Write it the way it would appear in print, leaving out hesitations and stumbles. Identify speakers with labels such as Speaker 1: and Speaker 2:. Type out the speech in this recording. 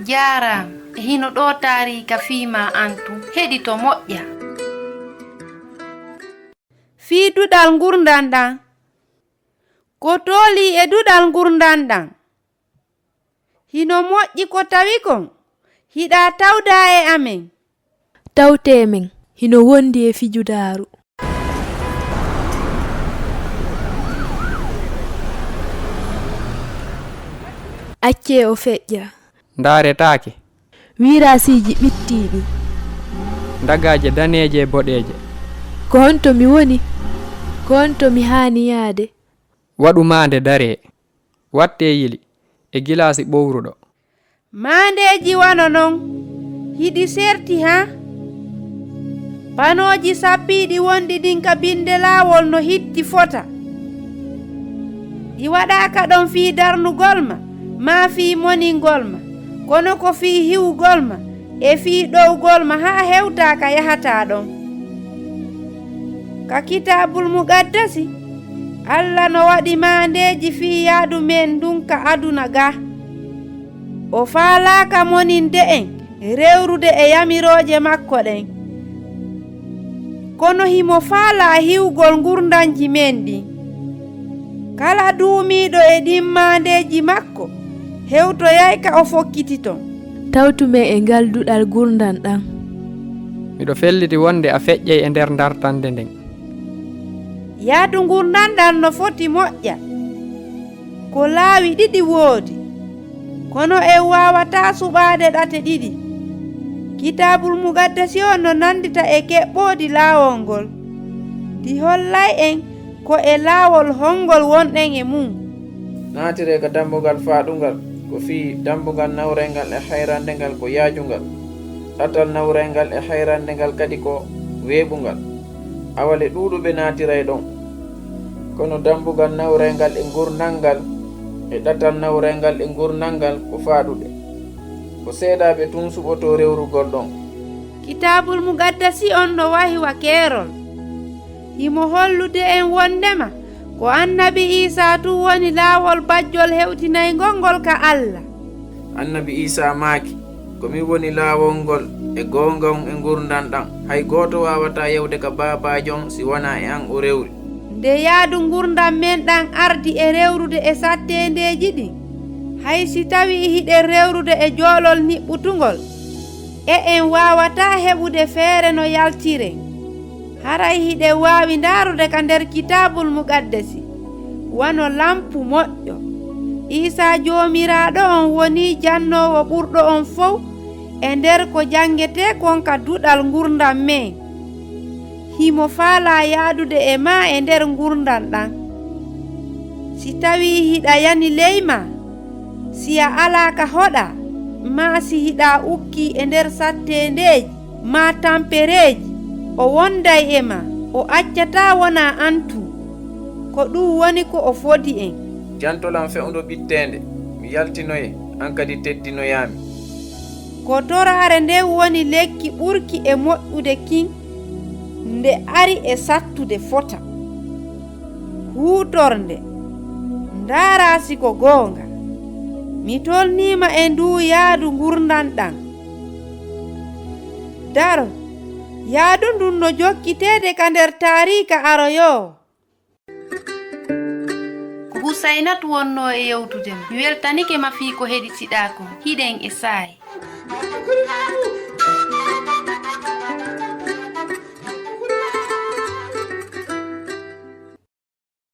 Speaker 1: Jaram, hino ɗo taarika fiima antu heɗi to moƴƴa.
Speaker 2: Fii ɗuɗal ngurndan ɗan. Ko tooli e ɗuɗal ngurndan ɗan. Hino moƴƴi ko tawi kon. Hiɗa tawda e amen.
Speaker 3: Tawtemen hino wondi e fijudaaru. Acce o feƴƴa.
Speaker 4: Ndaaretaake.
Speaker 3: Wiiraasiiji ɓittiiɗi.
Speaker 4: Ndagaaje daneeje e boɗeeje.
Speaker 3: Ko honto mi woni? Ko honto mi haani yaade?
Speaker 4: Waɗu maande daree. Wattee yili e gilaasi ɓowruɗo.
Speaker 2: Maandeeji wano non. Hiɗi serti ha? Panooji sappiiɗi wonɗi ɗin ka binde laawol no hitti fota. Ɗi waɗaaka ɗon fii darnugol ma fii moningol ma. Kono ko fii hiwgol ma e fii ɗowgol ma haa hewtaa ka yahataa ɗon. Ka kitaabul muqaddasi Allah no waɗi maandeeji fii yaadu men ndun ka aduna ga. O faalaaka moninde en rewrude e yamirooje makko ɗen. Kono himo faalaa hiwgol ngurdanji men ɗin. Kala duumiiɗo e ɗin maandeeji makko hewtoyay ka o fokkiti ton.
Speaker 3: Tawtume e ngal ɗuɗal ngurndan ɗan.
Speaker 4: Miɗo felliti wonde a feƴƴay e nder dartande nden.
Speaker 2: Yaadu ngurndan ɗan no foti moƴƴa. Ko laawi ɗiɗi woodi. Kono en waawataa suɓaade ɗate ɗiɗi. Kitaabul muqaddasi on no nandita e keɓɓoodi laawol ngol. Ɗi hollay en ko e laawol hongol wonɗen e mum.
Speaker 5: Naatire ka dambugal faaɗungal ko fii dambugal nawrengal e hayrandengal ko yaajungal. Ɗatal nawrengal e hayrandengal kadi ko weeɓungal. Awale ɗuuɗuɓe naatiray ɗon. Kono dambugal nawrengal e ngurndangal e ɗatal nawrengal e ngurndangal ko faaɗuɗe. Ko seeɗaaɓe tun suɓoto rewrugol ɗon.
Speaker 2: Kitaabul muqaddasi on no wahi wa keerol. Himo hollude en wondema ko annabi Isa tu woni laawol bajjol hewtinaygol ngol ka Allah.
Speaker 5: Annabi Isa maaki komi woni laawol ngol e goongam e ngurndan ɗan. Hay gooto waawata yewde ka baabajon si wona e an o rewri.
Speaker 2: Nde yaadu ngurdan men ɗan ardi e rewrude e sattendeeji ɗin. Hay si tawi hiɗen rewrude e joolol niɓɓutugol e en waawata heɓude feere no yaltiren. Haray hiɗen waawi ndaarude ka nder kitaabul muqaddasi wano lampu moƴƴo. Isa joomiraaɗo on woni jannoowo ɓurɗo on fof e nder ko jangetee kon ka duɗal ngurdan men. Himo faalaa yaadude e ma e nder ngurdan ɗan. Si tawii hiɗa yani ley ma, si a alaa ka hoɗa, ma si hiɗa ukki e nder sattendeeji ma tampereeji, o wonday e ma, o accataa wona antu. Ko ɗum woni ko o fodi en.
Speaker 5: Jantolan fe'undo ɓitteende, mi yaltinoye, an kadi teddinoyaami.
Speaker 2: Ko toraare nde woni lekki ɓurki e moƴƴude kin nde ari e sattude fota. Huutorde ndaaraasi ko goonga. Mi tolniima e ndu yaadu ngurdan ɗan. Daro yaadu ndun no jokkiteede ka nder taariika aroyo.
Speaker 1: Ko Husaynatu wonno e yewtude ma. Mi weltanike ma fii ko heɗitiɗaa kon. Hiɗen e saayi.